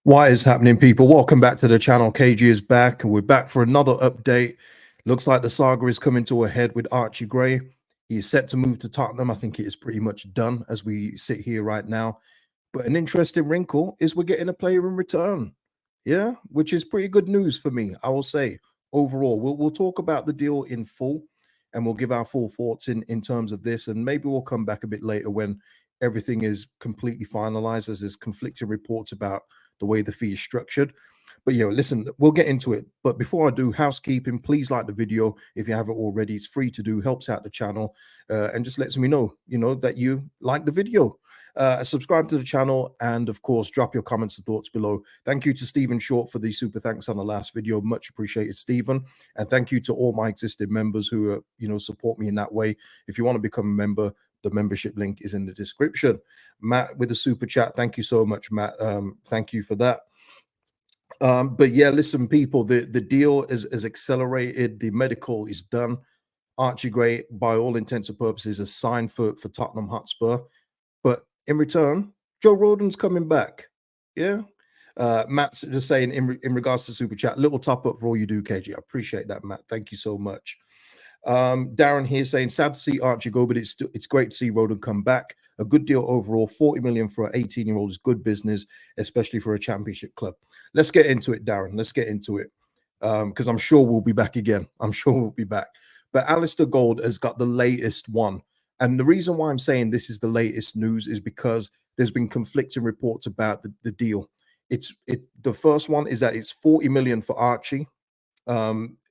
What is happening, people? Welcome back to the channel. KG is back, and we're back for another update. Looks like the saga is coming to a head with Archie Gray. He is set to move to Tottenham. I think it is pretty much done as we sit here right now. But an interesting wrinkle is we're getting a player in return. Yeah, which is pretty good news for me, I will say. Overall, we'll talk about the deal in full, and we'll give our full thoughts in terms of this, and maybe we'll come back a bit later when everything is completely finalized, as there's conflicting reports about the way the fee is structured. But listen, we'll get into it. But before I do, housekeeping, please like the video if you haven't already. It's free to do, helps out the channel, and just lets me know, that you like the video. Subscribe to the channel, and of course, drop your comments and thoughts below. Thank you to Stephen Short for the super thanks on the last video. Much appreciated, Stephen. And thank you to all my existing members who support me in that way. If you want to become a member, the membership link is in the description. Matt with a super chat. Thank you so much, Matt. Thank you for that. But yeah, listen, people, the deal is accelerated. The medical is done. Archie Gray, by all intents and purposes, is signed for Tottenham Hotspur. But in return, Joe Rodon's coming back. Yeah. Matt's just saying in regards to super chat, little top up for all you do, KG. I appreciate that, Matt. Thank you so much. Darren here saying sad to see Archie go, but it's great to see Rodon come back. A good deal overall. 40 million for an 18-year-old is good business, especially for a championship club. Let's get into it, Darren. Let's get into it. Because I'm sure we'll be back again. I'm sure we'll be back. But Alistair Gold has got the latest one. And the reason why I'm saying this is the latest news is because there's been conflicting reports about the deal. The first one is that it's 40 million for Archie,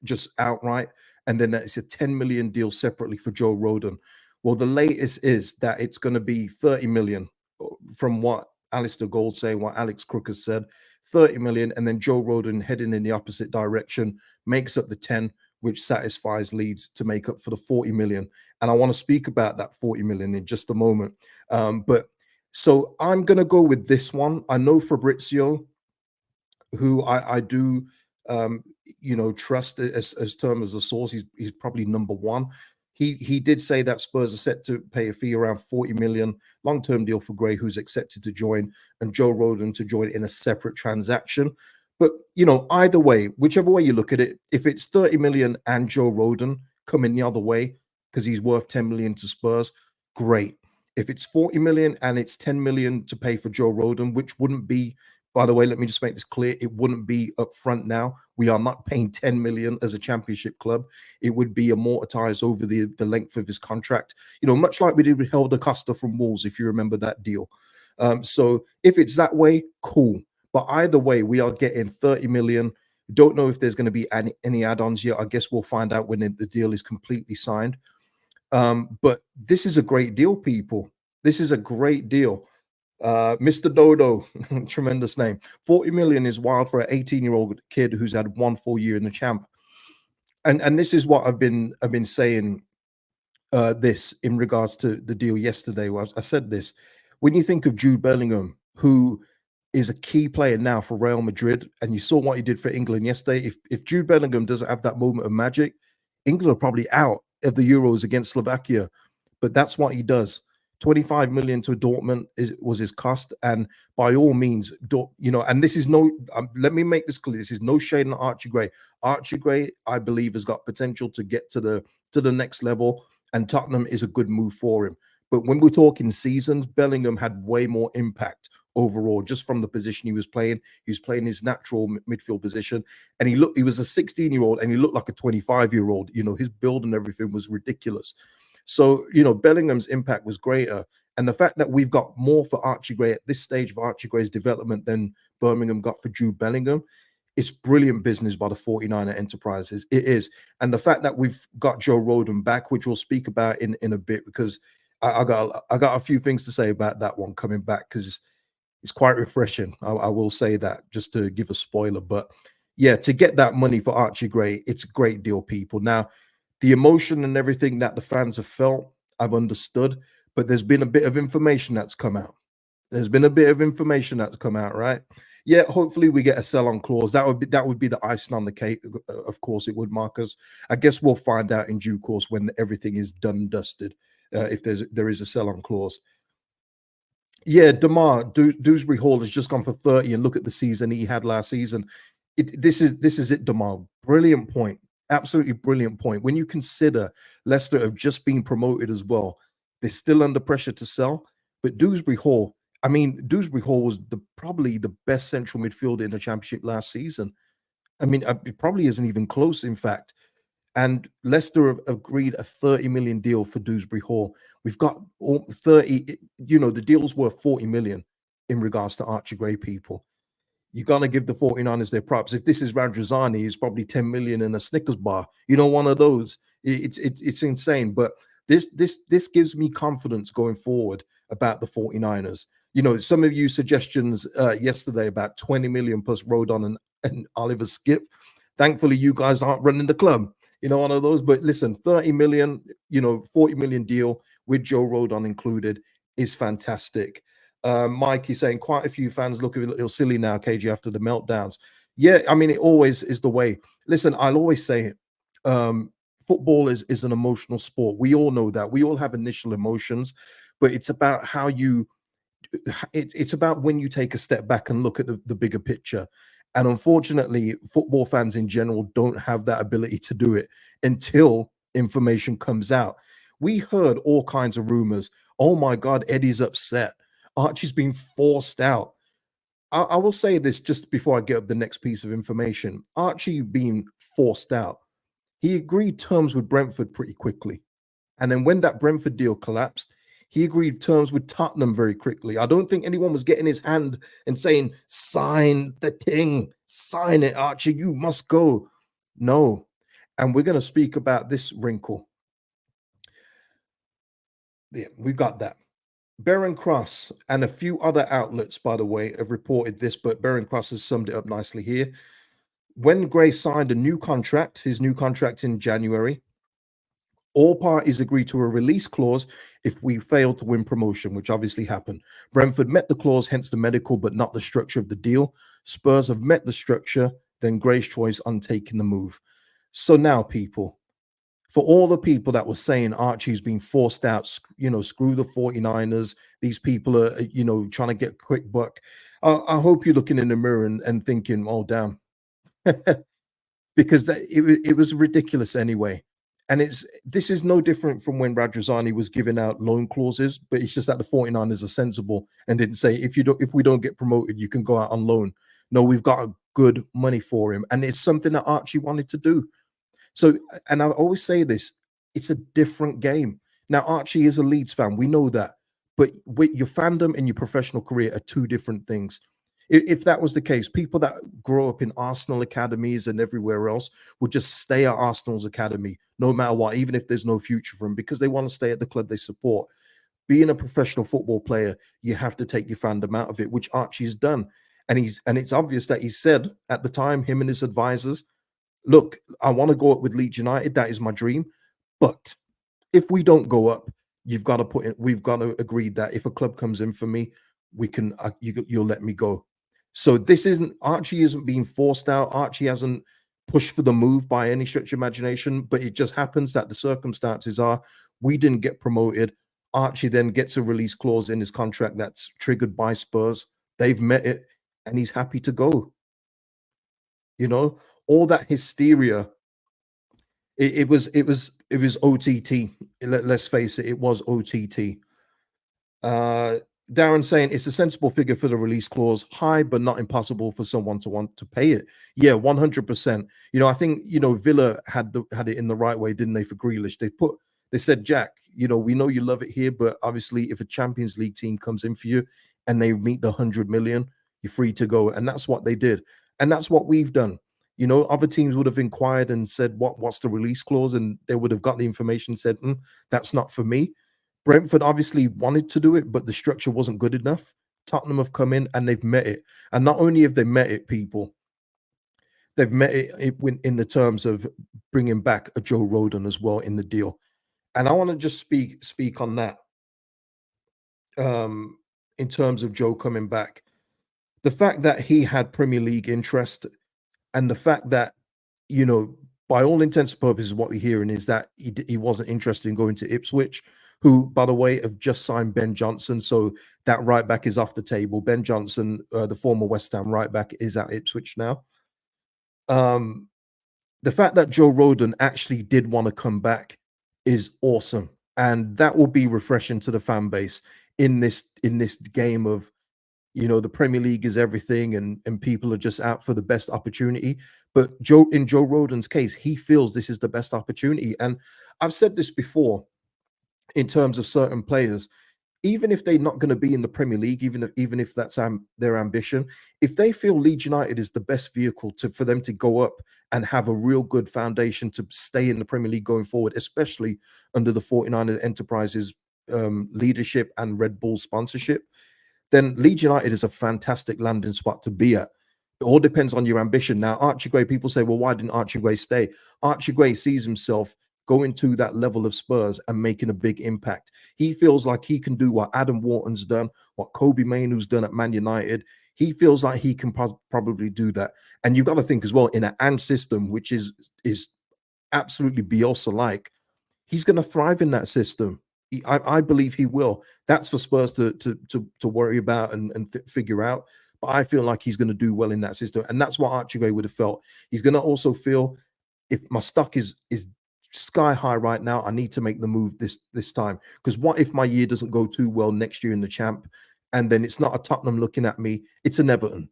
just outright, and then it's a 10 million deal separately for Joe Rodon. Well, the latest is that it's going to be 30 million from what Alistair Gold saying, what Alex Crook has said, 30 million, and then Joe Rodon heading in the opposite direction makes up the 10, which satisfies Leeds to make up for the 40 million. And I want to speak about that 40 million in just a moment. But so I'm going to go with this one. I know Fabrizio, who I do trust as term as a source. He's probably number one. He did say that Spurs are set to pay a fee around 40 million, long-term deal for Gray, who's accepted to join, and Joe Rodon to join in a separate transaction. But either way, whichever way you look at it, if it's 30 million and Joe Rodon coming the other way because he's worth 10 million to Spurs, great. If it's 40 million and it's 10 million to pay for Joe Rodon, which wouldn't be, by the way, let me just make this clear. It wouldn't be up front now. We are not paying 10 million as a championship club. It would be amortized over the length of his contract, much like we did with Helder Costa from Wolves, if you remember that deal. So if it's that way, cool. But either way, we are getting 30 million. Don't know if there's going to be any add-ons yet. I guess we'll find out when the deal is completely signed. But this is a great deal, people. This is a great deal. Mr. Dodo, tremendous name. 40 million is wild for an 18-year-old kid who's had one full year in the champ. And this is what I've been saying this in regards to the deal yesterday. I said this. When you think of Jude Bellingham, who is a key player now for Real Madrid, and you saw what he did for England yesterday. If Jude Bellingham doesn't have that moment of magic, England are probably out of the Euros against Slovakia. But that's what he does. 25 million to Dortmund was his cost, and by all means, and this is no. Let me make this clear: this is no shade on Archie Gray. Archie Gray, I believe, has got potential to get to the next level, and Tottenham is a good move for him. But when we're talking seasons, Bellingham had way more impact overall, just from the position he was playing. He was playing his natural midfield position, and he was a 16-year-old, and he looked like a 25-year-old. His build and everything was ridiculous. So, Bellingham's impact was greater. And the fact that we've got more for Archie Gray at this stage of Archie Gray's development than Birmingham got for Jude Bellingham, it's brilliant business by the 49er Enterprises. It is. And the fact that we've got Joe Rodon back, which we'll speak about in a bit, because I got a few things to say about that one coming back, because it's quite refreshing. I will say that, just to give a spoiler. But yeah, to get that money for Archie Gray, it's a great deal, people. Now, the emotion and everything that the fans have felt, I've understood, but there's been a bit of information that's come out. Right? Yeah, hopefully we get a sell-on clause. That would be the icing on the cake. Of course, it would, Marcus. I guess we'll find out in due course when everything is done and dusted, if there is a sell-on clause. Yeah, Dewsbury Hall has just gone for 30, and look at the season he had last season. This is it, Demar. Brilliant point. Absolutely brilliant point. When you consider Leicester have just been promoted as well, they're still under pressure to sell. But Dewsbury Hall, I mean, Dewsbury Hall was probably the best central midfielder in the championship last season. I mean, it probably isn't even close, in fact. And Leicester have agreed a 30 million deal for Dewsbury Hall. We've got all 30, the deal's worth 40 million in regards to Archie Gray, people. You got to give the 49ers their props. If this is Radrizzani, it's probably 10 million in a Snickers bar. One of those. It's insane. But this gives me confidence going forward about the 49ers. Some of you suggestions yesterday about 20 million plus Rodon and Oliver Skip. Thankfully, you guys aren't running the club. One of those. But listen, 30 million, 40 million deal with Joe Rodon included is fantastic. Mikey saying quite a few fans look a little silly now, KG, after the meltdowns. Yeah, I mean, it always is the way. Listen, I'll always say it. Football is an emotional sport. We all know that. We all have initial emotions, but it's about how you it's about when you take a step back and look at the bigger picture. And unfortunately, football fans in general don't have that ability to do it until information comes out. We heard all kinds of rumors. Oh my God, Eddie's upset. Archie's been forced out. I will say this just before I get up the next piece of information. Archie being forced out, he agreed terms with Brentford pretty quickly. And then when that Brentford deal collapsed, he agreed terms with Tottenham very quickly. I don't think anyone was getting his hand and saying, sign the thing, sign it, Archie, you must go. No. And we're going to speak about this wrinkle. Yeah, we got that. Baron Cross and a few other outlets, by the way, have reported this, but Baron Cross has summed it up nicely here. When Gray signed his new contract in January, all parties agreed to a release clause if we failed to win promotion, which obviously happened. Brentford met the clause, hence the medical, but not the structure of the deal. Spurs have met the structure, then Gray's choice on taking the move. So now, people, for all the people that were saying Archie's been forced out, screw the 49ers, these people are, trying to get a quick buck. I hope you're looking in the mirror and thinking, oh, damn. Because it was ridiculous anyway. And this is no different from when Radrizzani was giving out loan clauses, but it's just that the 49ers are sensible and didn't say if we don't get promoted, you can go out on loan. No, we've got a good money for him. And it's something that Archie wanted to do. So, and I always say this, it's a different game. Now, Archie is a Leeds fan. We know that. But with your fandom and your professional career are two different things. If that was the case, people that grow up in Arsenal academies and everywhere else would just stay at Arsenal's academy, no matter what, even if there's no future for them, because they want to stay at the club they support. Being a professional football player, you have to take your fandom out of it, which Archie's done. And it's obvious that he said at the time, him and his advisors, look, I want to go up with Leeds United. That is my dream. But if we don't go up, we've got to agree that if a club comes in for me, you'll let me go. So Archie isn't being forced out. Archie hasn't pushed for the move by any stretch of imagination, but it just happens that the circumstances are we didn't get promoted. Archie then gets a release clause in his contract that's triggered by Spurs. They've met it, and he's happy to go. All that hysteria. It was OTT. Let's face it, it was OTT. Darren saying it's a sensible figure for the release clause, high but not impossible for someone to want to pay it. Yeah, 100%. I think Villa had it in the right way, didn't they? For Grealish, they said, Jack, we know you love it here, but obviously, if a Champions League team comes in for you and they meet the 100 million, you're free to go, and that's what they did, and that's what we've done. Other teams would have inquired and said, what's the release clause? And they would have got the information, said, that's not for me. Brentford obviously wanted to do it, but the structure wasn't good enough. Tottenham have come in and they've met it. And not only have they met it, people, they've met it in the terms of bringing back a Joe Rodon as well in the deal. And I want to just speak on that in terms of Joe coming back. The fact that he had Premier League interest and the fact that, by all intents and purposes, what we're hearing is that he wasn't interested in going to Ipswich. who, by the way, have just signed Ben Johnson. So that right back is off the table. Ben Johnson, the former West Ham right back, is at Ipswich now. Um, the fact that Joe Rodon actually did want to come back is awesome, and that will be refreshing to the fan base in this game of, the Premier League is everything, and people are just out for the best opportunity. But Joe Rodon's case, he feels this is the best opportunity, and I've said this before in terms of certain players, even if they're not going to be in the Premier League, even if that's their ambition, if they feel Leeds United is the best vehicle for them to go up and have a real good foundation to stay in the Premier League going forward, especially under the 49ers Enterprises leadership and Red Bull sponsorship, then Leeds United is a fantastic landing spot to be at. It all depends on your ambition. Now, Archie Gray, people say, well, why didn't Archie Gray stay? Archie Gray sees himself going to that level of Spurs and making a big impact. He feels like he can do what Adam Wharton's done, what Kobe Mainoo's done at Man United. He feels like he can probably do that. And you've got to think as well, in an Ange system, which is absolutely Bielsa-like, he's going to thrive in that system. I believe he will. That's for Spurs to worry about and figure out. But I feel like he's going to do well in that system, and that's what Archie Gray would have felt. He's going to also feel, if my stock is sky high right now, I need to make the move this time. Because what if my year doesn't go too well next year in the champ, and then it's not a Tottenham looking at me, it's an Everton.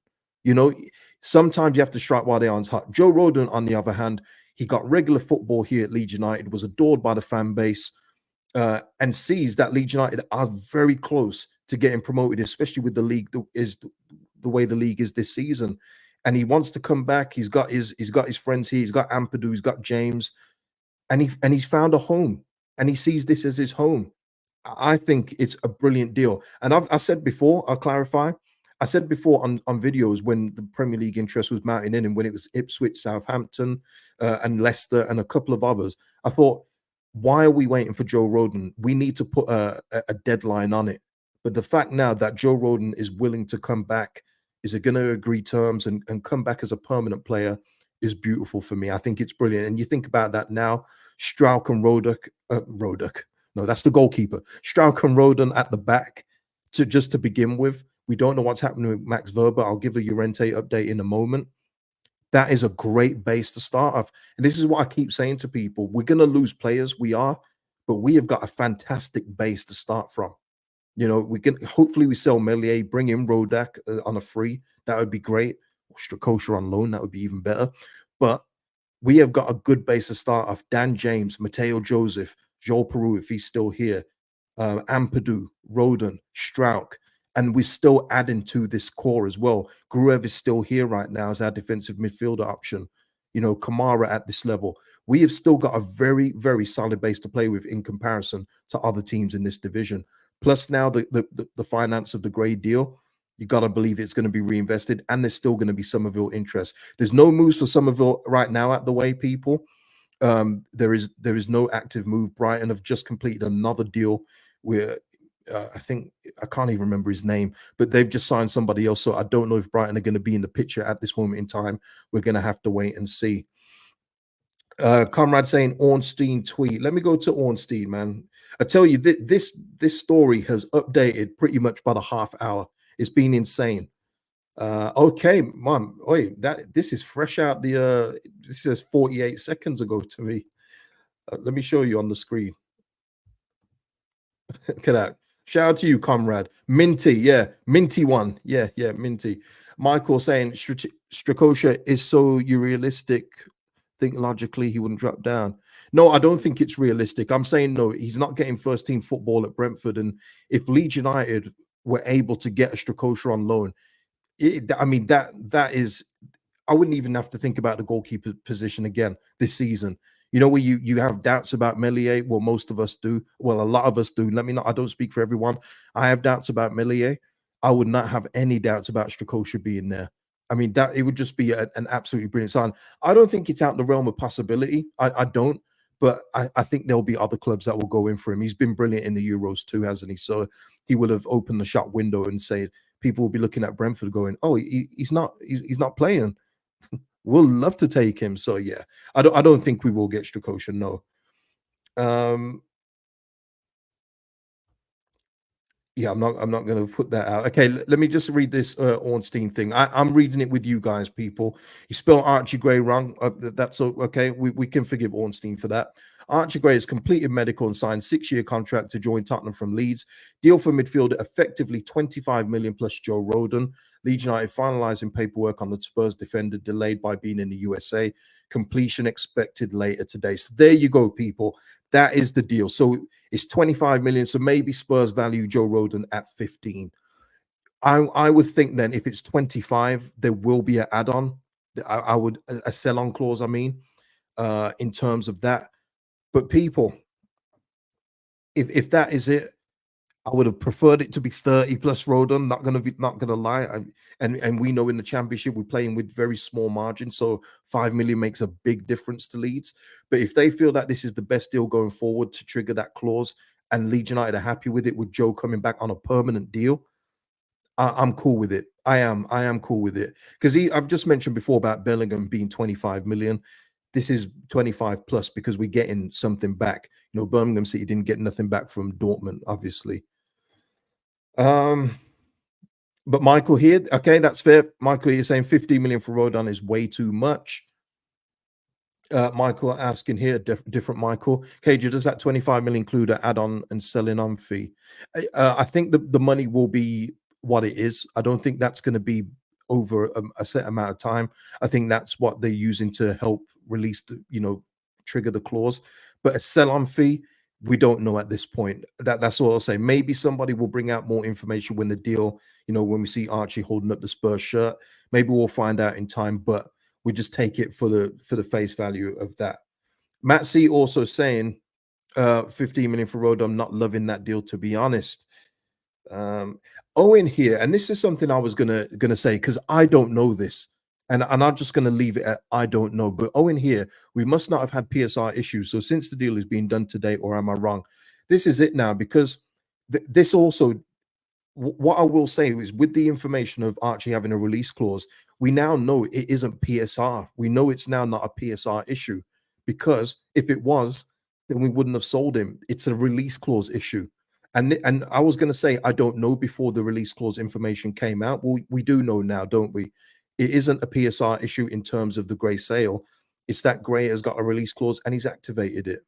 Sometimes you have to strike while the iron's hot. Joe Rodon, on the other hand, he got regular football here at Leeds United, was adored by the fan base, and sees that Leeds United are very close to getting promoted, especially with the league the way the league is this season. And he wants to come back. He's got his friends here. He's got Ampadu. He's got James, and he's found a home, and he sees this as his home. I think it's a brilliant deal. And I said before, I'll clarify. I said before on videos when the Premier League interest was mounting in, and when it was Ipswich, Southampton, and Leicester, and a couple of others, I thought, why are we waiting for Joe Rodon? We need to put a deadline on it. But the fact now that Joe Rodon is willing to come back, is it going to agree terms and come back as a permanent player, is beautiful for me. I think it's brilliant. And you think about that now, Strauch and Roduk. No, that's the goalkeeper. Strauch and Rodon at the back to begin with. We don't know what's happening with Max Verber. I'll give a Llorente update in a moment. That is a great base to start off. And this is what I keep saying to people. We're going to lose players. We are. But we have got a fantastic base to start from. We can hopefully we sell Melier, bring in Rodak on a free. That would be great. Strakosha on loan. That would be even better. But we have got a good base to start off. Dan James, Mateo Joseph, Joel Peru, if he's still here, Ampadu, Rodon, Strauch. And we're still adding to this core as well. Gruev is still here right now as our defensive midfielder option. Kamara at this level. We have still got a very, very solid base to play with in comparison to other teams in this division. Plus now the finance of the Gray deal, you got to believe it's going to be reinvested, and there's still going to be Somerville interest. There's no moves for Somerville right now at the way, people. There is no active move. Brighton have just completed another deal where I think I can't even remember his name, but they've just signed somebody else. So I don't know if Brighton are going to be in the picture at this moment in time. We're going to have to wait and see. Comrade saying Ornstein tweet. Let me go to Ornstein, man. I tell you, this story has updated pretty much by the half hour. It's been insane. Okay, man. This is fresh out the. This says 48 seconds ago to me. Let me show you on the screen. Look at that. Shout out to you, comrade. Minty, yeah. Minty one. Yeah, Minty. Michael saying Strakosha is so realistic. Think logically he wouldn't drop down. No, I don't think it's realistic. I'm saying no, he's not getting first team football at Brentford. And if Leeds United were able to get a Strakosha on loan, that is, I wouldn't even have to think about the goalkeeper position again this season. Where you have doubts about Melier. Well, most of us do. Well, a lot of us do. I don't speak for everyone. I have doubts about Melier. I would not have any doubts about Strakosha being there. That it would just be an absolutely brilliant sign. I don't think it's out the realm of possibility. I don't, but I think there'll be other clubs that will go in for him. He's been brilliant in the Euros too, hasn't he? So he would have opened the shop window and said, people will be looking at Brentford going, oh, he's not playing. We'll love to take him. So yeah, I don't think we will get Strakosha. No. Yeah, I'm not going to put that out. Okay, let me just read this Ornstein thing. I'm reading it with you guys, people. You spell Archie Gray wrong. That's okay. We can forgive Ornstein for that. Archie Gray has completed medical and signed 6-year contract to join Tottenham from Leeds. Deal for midfielder effectively 25 million plus Joe Rodon. Leeds United finalising paperwork on the Spurs defender delayed by being in the USA. Completion expected later today. So there you go, people. That is the deal. So it's 25 million. So maybe Spurs value Joe Rodon at 15. I would think then if it's 25, there will be an add-on. I would a sell-on clause, I mean, in terms of that. But people, if that is it, I would have preferred it to be 30 plus Rodon. Not gonna lie. And we know in the championship we're playing with very small margins, so 5 million makes a big difference to Leeds. But if they feel that this is the best deal going forward to trigger that clause, and Leeds United are happy with it, with Joe coming back on a permanent deal, I'm cool with it. I am cool with it because I've just mentioned before about Bellingham being 25 million. This is 25 plus because we're getting something back. You know, Birmingham City didn't get nothing back from Dortmund, obviously. Um, but Michael here, okay, that's fair. Michael, you're saying 15 million for Rodon is way too much. Michael asking here, different Michael. KJ, does that 25 million include an add-on and selling on fee? I think the money will be what it is. I don't think that's going to be over a set amount of time. I think that's what they're using to help release the, trigger the clause. But a sell-on fee, we don't know at this point. That's all I'll say. Maybe somebody will bring out more information when the deal, when we see Archie holding up the Spurs shirt. Maybe we'll find out in time, but we just take it for the face value of that. Matt C also saying 15 million for Rodon, not loving that deal, to be honest. Owen here, and this is something I was gonna say because I don't know this, and I'm just gonna leave it at I don't know. But Owen here, we must not have had PSR issues. So since the deal is being done today, or am I wrong? This is it now because this also. What I will say is, with the information of Archie having a release clause, we now know it isn't PSR. We know it's now not a PSR issue because if it was, then we wouldn't have sold him. It's a release clause issue. And I was going to say, I don't know before the release clause information came out. Well, we do know now, don't we? It isn't a PSR issue in terms of the Gray sale. It's that Gray has got a release clause and he's activated it.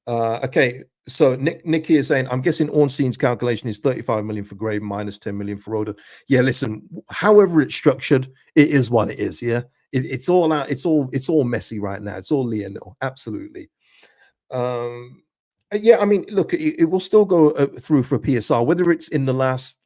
Okay, so Nicky is saying, I'm guessing Ornstein's calculation is 35 million for Gray minus 10 million for Rodon. Yeah, listen, however it's structured, it is what it is. Yeah, it's all out. It's all messy right now. It's all Lionel, absolutely. Yeah, I mean, look, it will still go through for PSR, whether it's in the last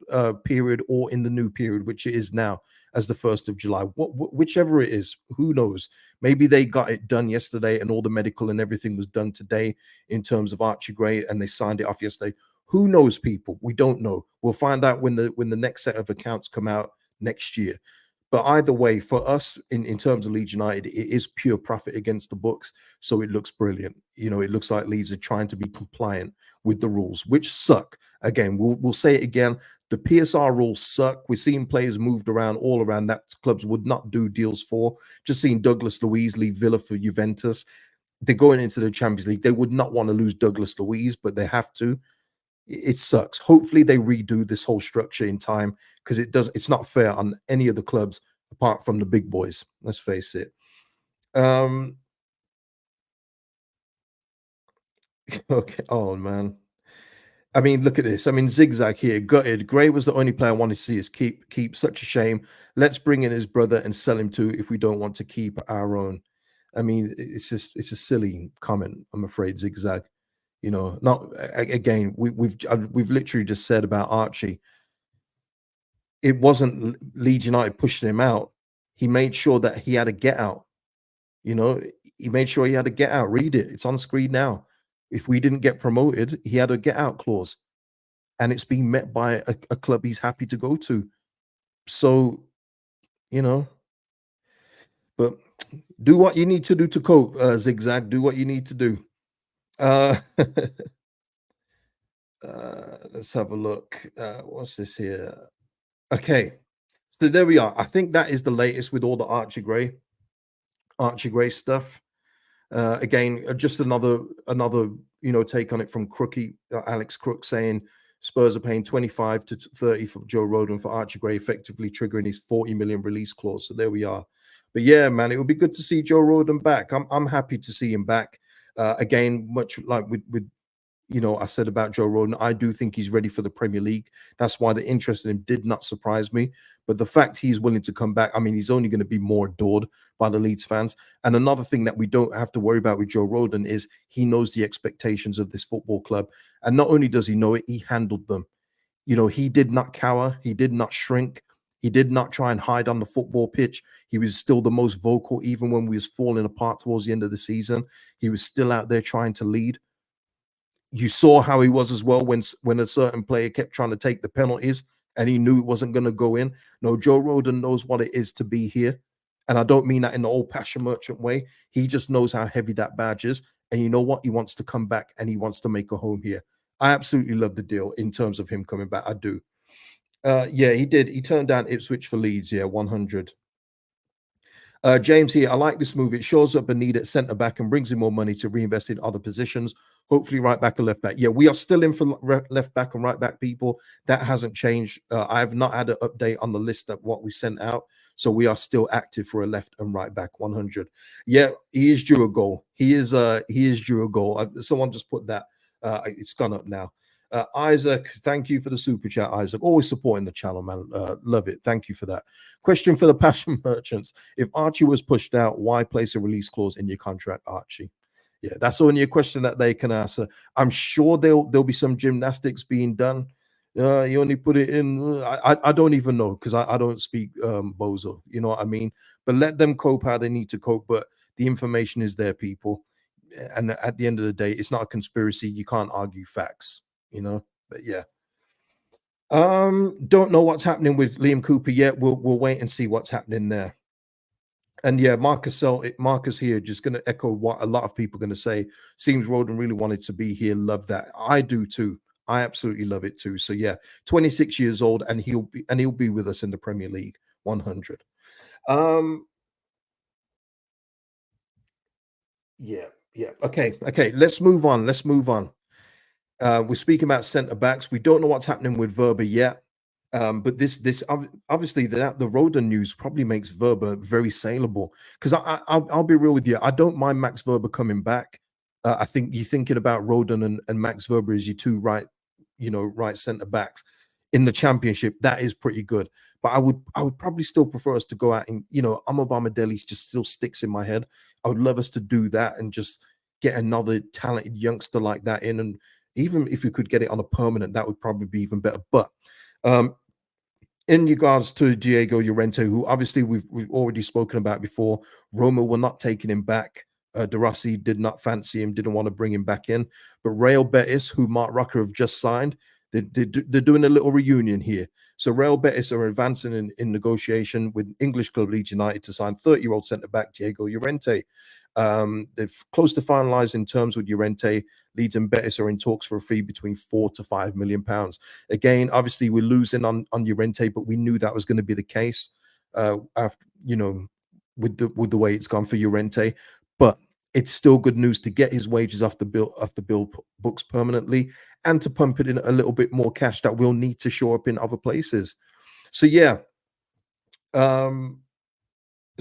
period or in the new period, which it is now as the 1st of July. Whichever it is, who knows? Maybe they got it done yesterday and all the medical and everything was done today in terms of Archie Gray and they signed it off yesterday. Who knows, people? We don't know. We'll find out when the next set of accounts come out next year. But either way, for us in terms of Leeds United, it is pure profit against the books. So it looks brilliant. It looks like Leeds are trying to be compliant with the rules, which suck. Again, we'll say it again. The PSR rules suck. We're seeing players moved around all around that clubs would not do deals for. Just seeing Douglas Luiz leave Villa for Juventus. They're going into the Champions League. They would not want to lose Douglas Luiz, but they have to. It sucks. Hopefully they redo this whole structure in time because it's not fair on any of the clubs apart from the big boys. Let's face it. Okay. Oh man. I mean, look at this. I mean, zigzag here. Gutted. Gray was the only player I wanted to see us keep. Such a shame. Let's bring in his brother and sell him too if we don't want to keep our own. I mean, it's a silly comment. I'm afraid, zigzag. Not again. We've literally just said about Archie. It wasn't Leeds United pushing him out. He made sure that he had a get out. He made sure he had a get out. Read it. It's on screen now. If we didn't get promoted, he had a get out clause. And it's being met by a club he's happy to go to. So, but do what you need to do to cope, zigzag. Do what you need to do. Let's have a look. What's this here? Okay. So there we are. I think that is the latest with all the Archie Gray stuff. Again, just another take on it from Crookie, Alex Crook saying Spurs are paying 25 to 30 for Joe Rodon for Archie Gray, effectively triggering his 40 million release clause. So there we are. But yeah, man, it would be good to see Joe Rodon back. I'm happy to see him back. Again, much like with I said about Joe Rodon, I do think he's ready for the Premier League. That's why the interest in him did not surprise me. But the fact he's willing to come back, I mean, he's only going to be more adored by the Leeds fans. And another thing that we don't have to worry about with Joe Rodon is he knows the expectations of this football club. And not only does he know it, he handled them. He did not cower. He did not shrink. He did not try and hide on the football pitch. He was still the most vocal, even when we was falling apart towards the end of the season. He was still out there trying to lead. You saw how he was as well when a certain player kept trying to take the penalties and he knew it wasn't going to go in. No, Joe Rodon knows what it is to be here. And I don't mean that in the old passion merchant way. He just knows how heavy that badge is. And you know what? He wants to come back and he wants to make a home here. I absolutely love the deal in terms of him coming back. I do. Yeah, he did. He turned down Ipswich for Leeds. Yeah, 100. James here, I like this move. It shows up a need at centre back and brings in more money to reinvest in other positions. Hopefully, right back and left back. Yeah, we are still in for left back and right back, people. That hasn't changed. I have not had an update on the list of what we sent out. So we are still active for a left and right back 100. Yeah, he is due a goal. He is due a goal. Someone just put that. It's gone up now. Isaac, thank you for the super chat, Isaac. Always supporting the channel, man. Love it. Thank you for that. Question for the passion merchants. If Archie was pushed out, why place a release clause in your contract, Archie? Yeah, that's only a question that they can answer. I'm sure there'll be some gymnastics being done. You only put it in. I don't even know because I don't speak bozo. You know what I mean? But let them cope how they need to cope. But the information is there, people. And at the end of the day, it's not a conspiracy. You can't argue facts. But yeah. Don't know what's happening with Liam Cooper yet. We'll wait and see what's happening there. And yeah, Marcus here just going to echo what a lot of people are going to say. Seems Rodon really wanted to be here. Love that. I do too. I absolutely love it too. So yeah, 26 years old, and he'll be with us in the Premier League. 100. Yeah. Okay. Let's move on. We're speaking about centre backs. We don't know what's happening with Verba yet. But this obviously the Rodon news probably makes Verba very saleable, because I'll be real with you. I don't mind Max Verba coming back. I think you're thinking about Rodon and Max Verba as your two right centre backs in the Championship. That is pretty good. But I would probably still prefer us to go out and Amobama Deli just still sticks in my head. I would love us to do that and just get another talented youngster like that in, and even if we could get it on a permanent, that would probably be even better. But in regards to Diego Llorente, who obviously we've already spoken about before, Roma were not taking him back. De Rossi did not fancy him, didn't want to bring him back in. But Real Betis, who Mark Rucker have just signed, they're doing a little reunion here. So Real Betis are advancing in negotiation with English club Leeds United to sign 30-year-old centre-back Diego Llorente. They're close to finalising terms with Llorente. Leeds and Betis are in talks for a fee between £4 to £5 million. Again, obviously we're losing on Llorente, but we knew that was going to be the case. After with the way it's gone for Llorente, but it's still good news to get his wages off the bill books permanently, and to pump it in a little bit more cash that we'll need to show up in other places. So yeah.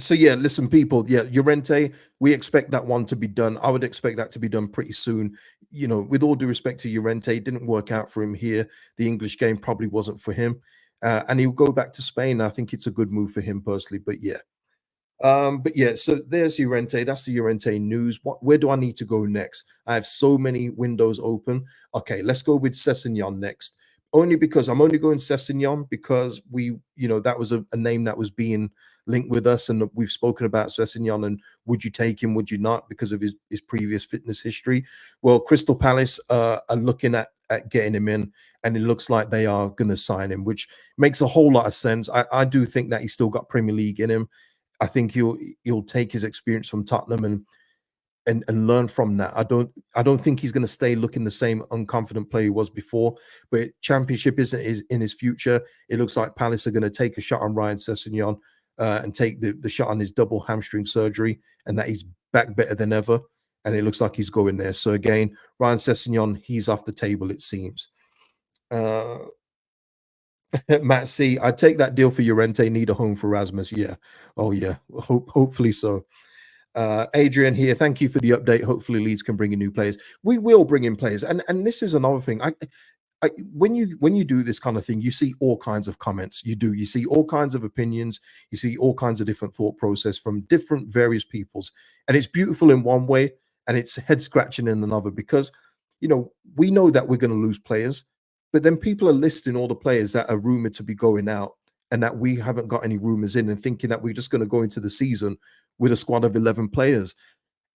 Listen, people. Yeah, Llorente, we expect that one to be done. I would expect that to be done pretty soon. With all due respect to Llorente, it didn't work out for him here. The English game probably wasn't for him. And he'll go back to Spain. I think it's a good move for him personally. But yeah. So there's Llorente. That's the Llorente news. Where do I need to go next? I have so many windows open. Okay, let's go with Sessegnon next. Only because I'm only going Sessegnon because that was a name that was being linked with us, and we've spoken about Sessegnon and would you take him, would you not, because of his previous fitness history. Well, Crystal Palace are looking at getting him in, and it looks like they are going to sign him, which makes a whole lot of sense. I do think that he's still got Premier League in him. I think he'll take his experience from Tottenham and learn from that. I don't think he's going to stay looking the same unconfident player he was before. But Championship isn't in his future. It looks like Palace are going to take a shot on Ryan Sessegnon and take the shot on his double hamstring surgery, and that he's back better than ever. And it looks like he's going there. So again, Ryan Sessegnon, he's off the table, it seems. Uh, Matt C, I take that deal for Llorente. Need a home for Rasmus. Yeah. Oh yeah. Hopefully so. Adrian here. Thank you for the update. Hopefully Leeds can bring in new players. We will bring in players, and this is another thing. When you do this kind of thing, you see all kinds of comments. You see all kinds of opinions. You see all kinds of different thought process from different various peoples, and it's beautiful in one way, and it's head scratching in another because we know that we're going to lose players, but then people are listing all the players that are rumored to be going out, and that we haven't got any rumors in, and thinking that we're just going to go into the season with a squad of 11 players.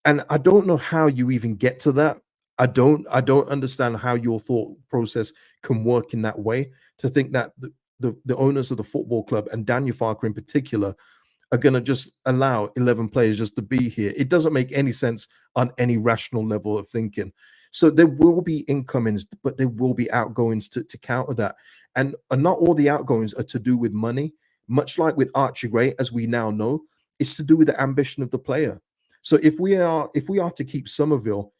And I don't know how you even get to that. I don't understand how your thought process can work in that way, to think that the owners of the football club, and Daniel Farker in particular, are going to just allow 11 players just to be here. It doesn't make any sense on any rational level of thinking. So there will be incomings, but there will be outgoings to counter that. And not all the outgoings are to do with money. Much like with Archie Gray, as we now know, it's to do with the ambition of the player. So if we are to keep Somerville,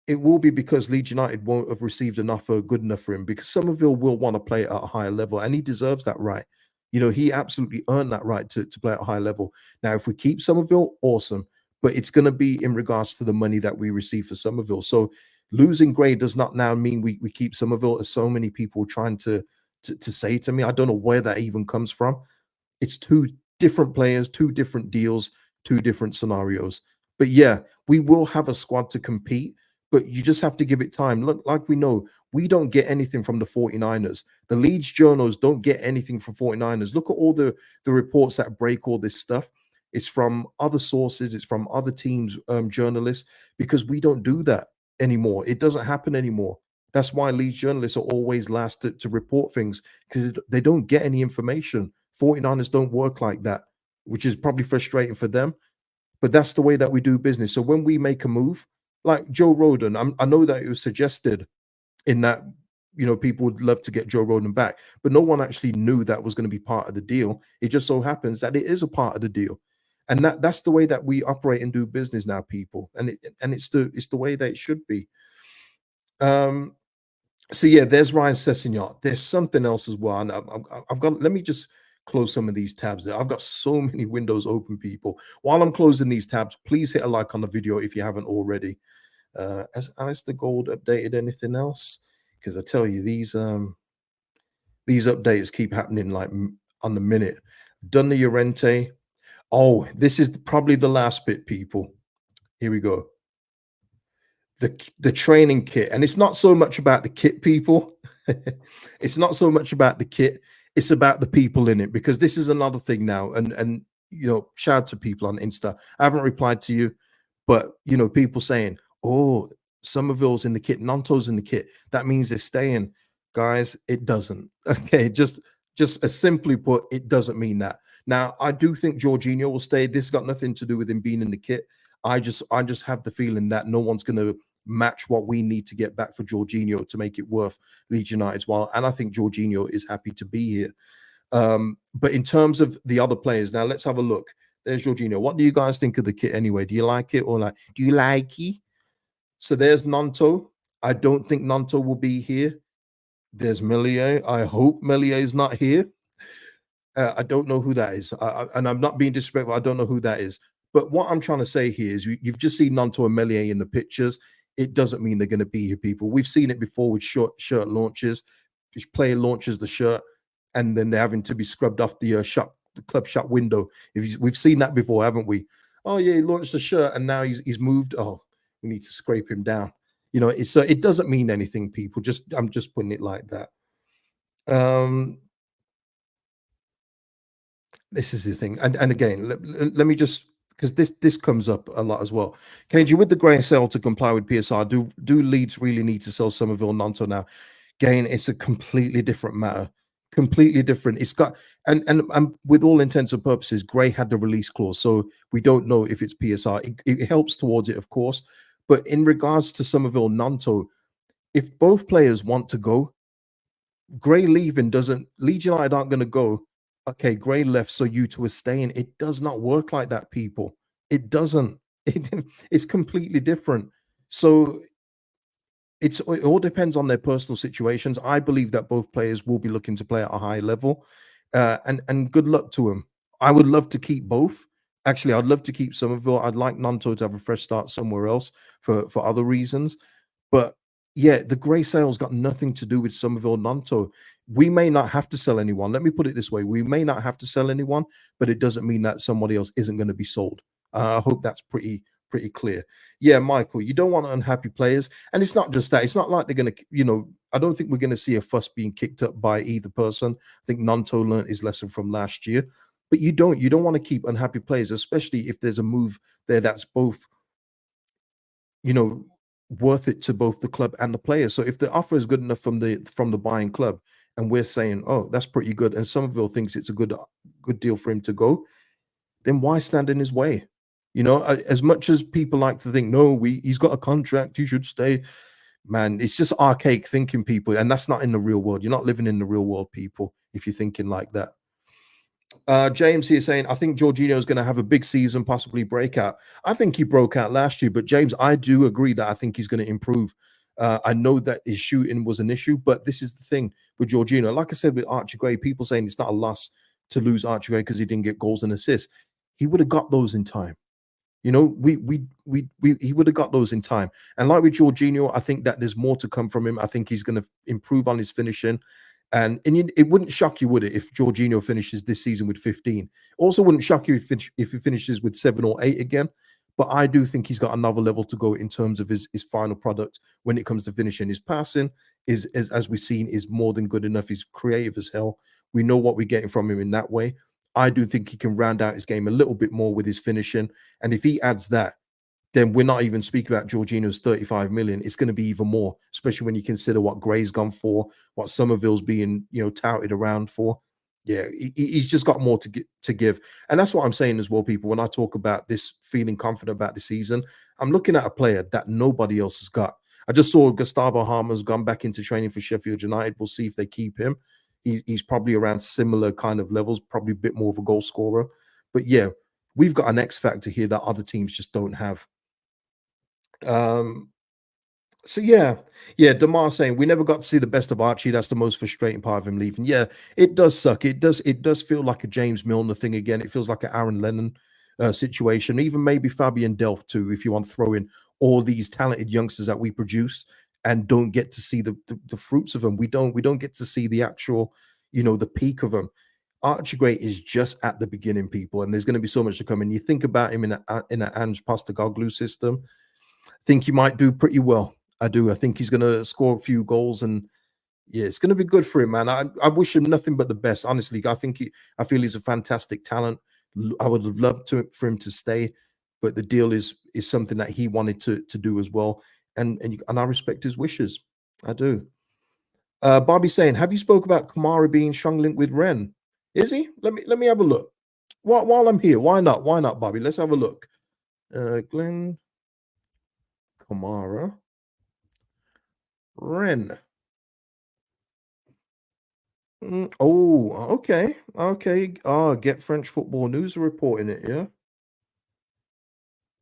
it will be because Leeds United won't have received an offer good enough for him, because Somerville will want to play at a higher level, and he deserves that right. He absolutely earned that right to play at a high level. Now, if we keep Somerville, awesome, but it's going to be in regards to the money that we receive for Somerville. So losing Gray does not now mean we keep Somerville, as so many people trying to say to me. I don't know where that even comes from. It's two different players, two different deals, two different scenarios. But yeah, we will have a squad to compete, but you just have to give it time. Look, like we know, we don't get anything from the 49ers. The Leeds journals don't get anything from 49ers. Look at all the reports that break all this stuff. It's from other sources, it's from other teams, journalists, because we don't do that anymore. It doesn't happen anymore. That's why Leeds journalists are always last to report things, because they don't get any information. 49ers don't work like that, which is probably frustrating for them, but that's the way that we do business. So when we make a move, like Joe Rodon, I know that it was suggested in that people would love to get Joe Rodon back, but no one actually knew that was going to be part of the deal. It just so happens that it is a part of the deal, and that's the way that we operate and do business now, people. And it's the way that it should be. Um, so yeah, there's Ryan Sessegnon. There's something else as well. And I've got. Let me just close some of these tabs there. I've got so many windows open, people. While I'm closing these tabs, please hit a like on the video if you haven't already. Has Alistair Gold updated anything else? Because I tell you, these updates keep happening like on the minute. Done the Llorente. Oh, this is probably the last bit, people. Here we go. The training kit, and it's not so much about the kit, people. It's not so much about the kit, it's about the people in it, because this is another thing now. And shout out to people on Insta. I haven't replied to you, but people saying, oh, Somerville's in the kit, Nanto's in the kit, that means they're staying. Guys, it doesn't. Okay, just as simply put, it doesn't mean that. Now, I do think Jorginho will stay. This got nothing to do with him being in the kit. I just have the feeling that no one's going to match what we need to get back for Jorginho to make it worth Leeds United's while. And I think Jorginho is happy to be here. But in terms of the other players, now let's have a look. There's Jorginho. What do you guys think of the kit anyway? Do you like it, or do you like it? So there's Nanto. I don't think Nanto will be here. There's Melier. I hope Melier is not here. I don't know who that is, and I'm not being disrespectful. I don't know who that is. But what I'm trying to say here is, you've just seen Nanto and Melier in the pictures. It doesn't mean they're going to be here, people. We've seen it before with short shirt launches. This player launches the shirt, and then they're having to be scrubbed off the club shop window. We've seen that before, haven't we? Oh yeah, he launched the shirt, and now he's moved. Oh, we need to scrape him down. So it doesn't mean anything, people. I'm just putting it like that. Um, This is the thing, and again, let me just, because this comes up a lot as well. KG, with the Gray sale to comply with PSR, do Leeds really need to sell Somerville Nanto now? Again, it's a completely different matter, completely different. It's got, and with all intents and purposes, Gray had the release clause, so we don't know if it's PSR. It helps towards it, of course, but in regards to Somerville Nanto, if both players want to go, Gray leaving doesn't, Leeds United aren't going to go, okay, Gray left, so you two are staying. It does not work like that, people. It doesn't. It's completely different. So it all depends on their personal situations. I believe that both players will be looking to play at a high level, and good luck to them. I would love to keep both. Actually, I'd love to keep Somerville. I'd like Nanto to have a fresh start somewhere else for other reasons. But yeah, the Gray sale's got nothing to do with Somerville Nanto. We may not have to sell anyone. Let me put it this way: we may not have to sell anyone, but it doesn't mean that somebody else isn't going to be sold. I hope that's pretty clear. Yeah, Michael, you don't want unhappy players. And it's not just that. It's not like they're going to, I don't think we're going to see a fuss being kicked up by either person. I think Nanto learned his lesson from last year. But you don't want to keep unhappy players, especially if there's a move there that's both, you know, worth it to both the club and the players. So if the offer is good enough from the buying club, and we're saying, oh, that's pretty good, and Somerville thinks it's a good deal for him to go, then why stand in his way? As much as people like to think, no, he's got a contract, he should stay. Man, it's just archaic thinking, people, and that's not in the real world. You're not living in the real world, people, if you're thinking like that. James here saying, I think Jorginho is going to have a big season, possibly breakout. I think he broke out last year, but James, I do agree that I think he's going to improve. I know that his shooting was an issue, but this is the thing with Jorginho. Like I said with Archie Gray, people saying it's not a loss to lose Archie Gray because he didn't get goals and assists. He would have got those in time. He would have got those in time. And like with Jorginho, I think that there's more to come from him. I think he's going to improve on his finishing. And it wouldn't shock you, would it, if Jorginho finishes this season with 15? Also wouldn't shock you if he finishes with 7 or 8 again. But I do think he's got another level to go in terms of his final product when it comes to finishing. His passing is as we've seen, is more than good enough. He's creative as hell. We know what we're getting from him in that way. I do think he can round out his game a little bit more with his finishing. And if he adds that, then we're not even speaking about Jorginho's 35 million. It's going to be even more, especially when you consider what Gray's gone for, what Somerville's being, touted around for. Yeah, he's just got more to give. And that's what I'm saying as well, people. When I talk about this feeling confident about the season, I'm looking at a player that nobody else has got. I just saw Gustavo Harmer's gone back into training for Sheffield United. We'll see if they keep him. He's probably around similar kind of levels, probably a bit more of a goal scorer. But yeah, we've got an X factor here that other teams just don't have. So yeah, Damar saying we never got to see the best of Archie. That's the most frustrating part of him leaving. Yeah, it does suck. It does feel like a James Milner thing again. It feels like an Aaron Lennon situation. Even maybe Fabian Delph too, if you want to throw in all these talented youngsters that we produce and don't get to see the fruits of them. We don't get to see the actual, the peak of them. Archie Gray is just at the beginning, people, and there's going to be so much to come. And you think about him in a Ange Postecoglou system, I think he might do pretty well. I do. I think he's going to score a few goals, and yeah, it's going to be good for him, man. I wish him nothing but the best. Honestly, I feel he's a fantastic talent. I would have loved for him to stay, but the deal is something that he wanted to do as well, and I respect his wishes. I do. Bobby saying, have you spoke about Kamara being strong linked with Ren? Is he? Let me have a look. While I'm here, why not? Why not, Bobby? Let's have a look. Glen Kamara. Ren. Oh, okay. Okay. Get French Football News reporting it, yeah.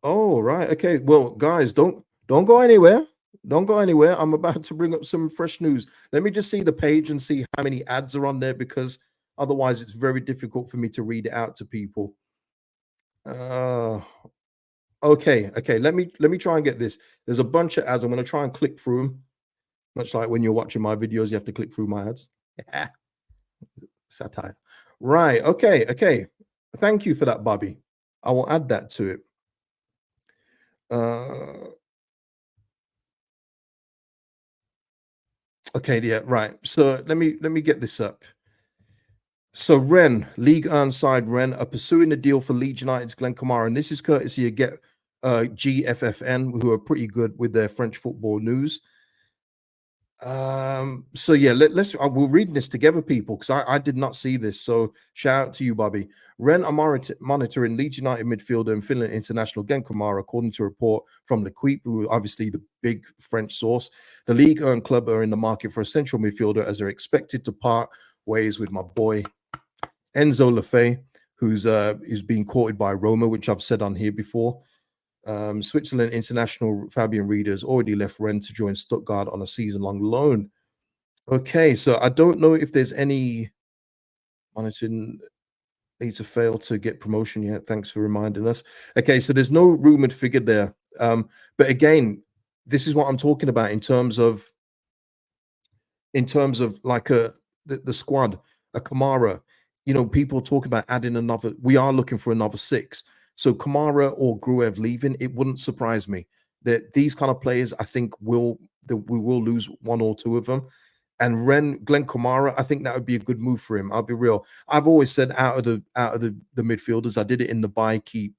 Oh, right. Okay. Well, guys, don't go anywhere. Don't go anywhere. I'm about to bring up some fresh news. Let me just see the page and see how many ads are on there, because otherwise it's very difficult for me to read it out to people. Okay. Let me try and get this. There's a bunch of ads. I'm going to try and click through them. Much like when you're watching my videos, you have to click through my ads. Yeah. Satire. Right. Okay. Thank you for that, Bobby. I will add that to it. Okay, yeah, right. So let me get this up. So Ren, League Earn side Ren are pursuing a deal for Leeds United's Glen Kamara, and this is courtesy of GFFN, who are pretty good with their French football news. So yeah, we'll read this together, people, because I did not see this. So shout out to you, Bobby. Ren are monitoring Leeds United midfielder and Finland international Glen Kamara, according to a report from the Queep, who are obviously the big French source. The league and club are in the market for a central midfielder, as they're expected to part ways with my boy Enzo Lefebvre, who's being courted by Roma, which I've said on here before. Switzerland international Fabian Rieder has already left Rennes to join Stuttgart on a season-long loan. Okay, so I don't know if there's any monitoring need to fail to get promotion yet. Thanks for reminding us. Okay, so there's no rumored figure there. But again, this is what I'm talking about in terms of like the squad, a Kamara. People talk about adding another. We are looking for another six. So Kamara or Gruev leaving, it wouldn't surprise me that these kind of players, I think, that we will lose one or two of them. And Glen Kamara, I think that would be a good move for him. I'll be real. I've always said out of the midfielders, I did it in the buy keep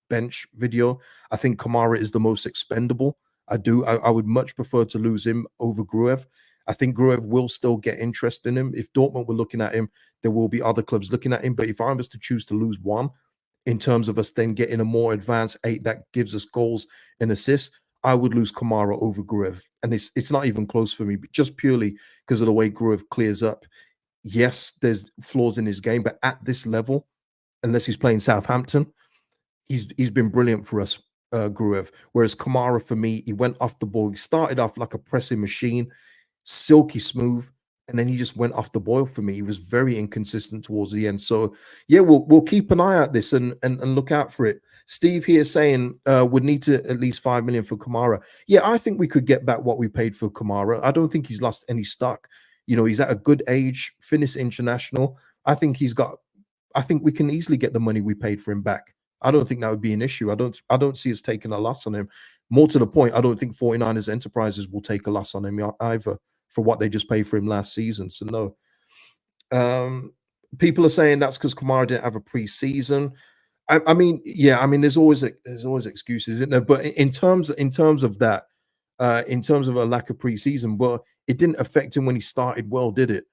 bench video. I think Kamara is the most expendable. I do. I would much prefer to lose him over Gruev. I think Gruev will still get interest in him. If Dortmund were looking at him, there will be other clubs looking at him. But if I was to choose to lose one, in terms of us then getting a more advanced eight that gives us goals and assists, I would lose Kamara over Gruev. And it's not even close for me, but just purely because of the way Gruev clears up. Yes, there's flaws in his game, but at this level, unless he's playing Southampton, he's been brilliant for us, Gruev. Whereas Kamara, for me, he went off the ball. He started off like a pressing machine, silky smooth, and then he just went off the boil for me. He was very inconsistent towards the end. So yeah, we'll keep an eye out this and look out for it. Steve here saying would need to at least 5 million for Kamara. Yeah, I think we could get back what we paid for Kamara. I don't think he's lost any stock. He's at a good age, finished international. I think we can easily get the money we paid for him back. I don't think that would be an issue. I don't see us taking a loss on him. More to the point, I don't think 49ers Enterprises will take a loss on him either for what they just paid for him last season. So no. People are saying that's because Kamara didn't have a preseason. I mean, yeah, I mean, there's always excuses, isn't there? But in terms of that, in terms of a lack of preseason, well, it didn't affect him when he started well, did it?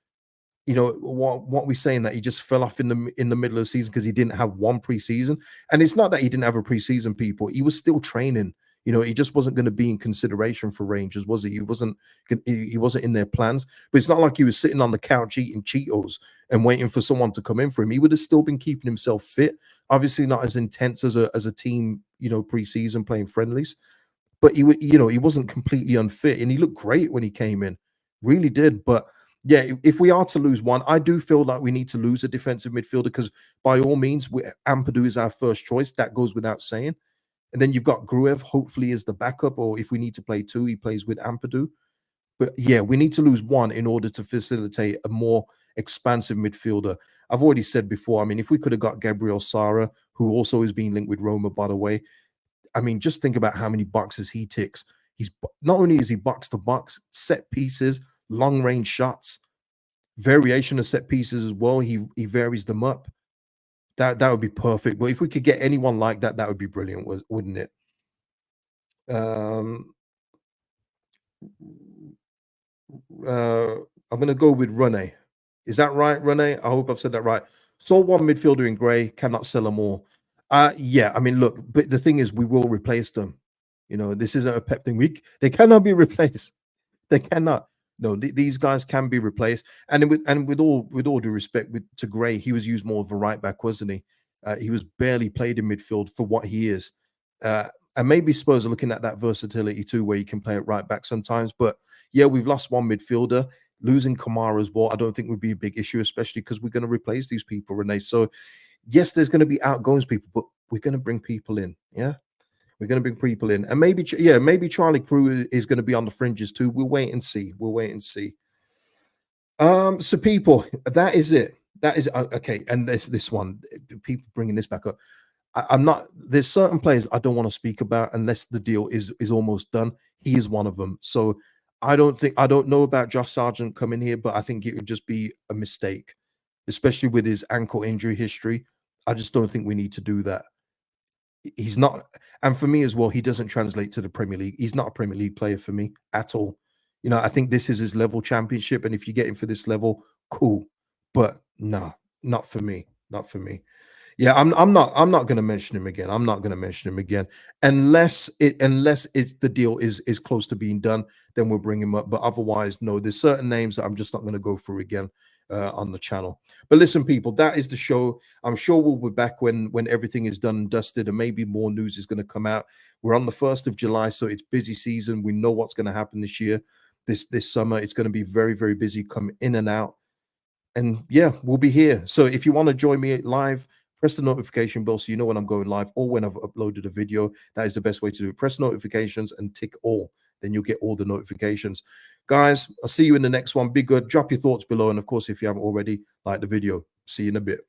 What we saying that he just fell off in the middle of the season because he didn't have one preseason. And it's not that he didn't have a preseason, people. He was still training. He just wasn't going to be in consideration for Rangers, was he? He wasn't in their plans. But it's not like he was sitting on the couch eating Cheetos and waiting for someone to come in for him. He would have still been keeping himself fit. Obviously not as intense as a team, preseason playing friendlies. But he wasn't completely unfit, and he looked great when he came in. Really did. But yeah, if we are to lose one, I do feel like we need to lose a defensive midfielder because by all means, Ampadu is our first choice. That goes without saying. And then you've got Gruev, hopefully, as the backup, or if we need to play two, he plays with Ampadu. But yeah, we need to lose one in order to facilitate a more expansive midfielder. I've already said before, I mean, if we could have got Gabriel Sara, who also is being linked with Roma, by the way, I mean, just think about how many boxes he ticks. He's not only is he box to box, set pieces, long range shots, variation of set pieces as well. He varies them up. That would be perfect. But if we could get anyone like that, that would be brilliant, wouldn't it? I'm going to go with Rene. Is that right, Rene? I hope I've said that right. Sold one midfielder in grey, cannot sell them all. Yeah, I mean, look, but the thing is, we will replace them. This isn't a Pep thing. They cannot be replaced. They cannot. No, these guys can be replaced. And with all due respect to Gray, he was used more of a right back, wasn't he? He was barely played in midfield for what he is. And maybe Spurs are looking at that versatility too, where you can play at right back sometimes. But yeah, we've lost one midfielder. Losing Kamara as well, I don't think would be a big issue, especially because we're going to replace these people, Renee. So yes, there's going to be outgoings people, but we're going to bring people in. Yeah. We're going to bring people in, and maybe Charlie Crew is going to be on the fringes too. We'll wait and see. So people, that is it. That is okay. And this one, people bringing this back up. I'm not. There's certain players I don't want to speak about unless the deal is almost done. He is one of them. So I don't know about Josh Sargent coming here, but I think it would just be a mistake, especially with his ankle injury history. I just don't think we need to do that. He's not, and for me as well, he doesn't translate to the Premier League. He's not a Premier League player for me at all. I think this is his level championship, and if you get him for this level, cool. But no, not for me. Not for me. Yeah, I'm not going to mention him again. I'm not going to mention him again unless the deal is close to being done. Then we'll bring him up. But otherwise, no. There's certain names that I'm just not going to go through again. on the channel. But listen, people, that is the show. I'm sure we'll be back when everything is done and dusted, and maybe more news is going to come out. We're on the 1st of July, so it's busy season. We know what's going to happen this year, this summer. It's going to be very, very busy, come in and out. And yeah, we'll be here. So if you want to join me live, press the notification bell so you know when I'm going live or when I've uploaded a video. That is the best way to do it. Press notifications and tick all. Then you'll get all the notifications. Guys, I'll see you in the next one. Be good. Drop your thoughts below. And of course, if you haven't already, like the video. See you in a bit.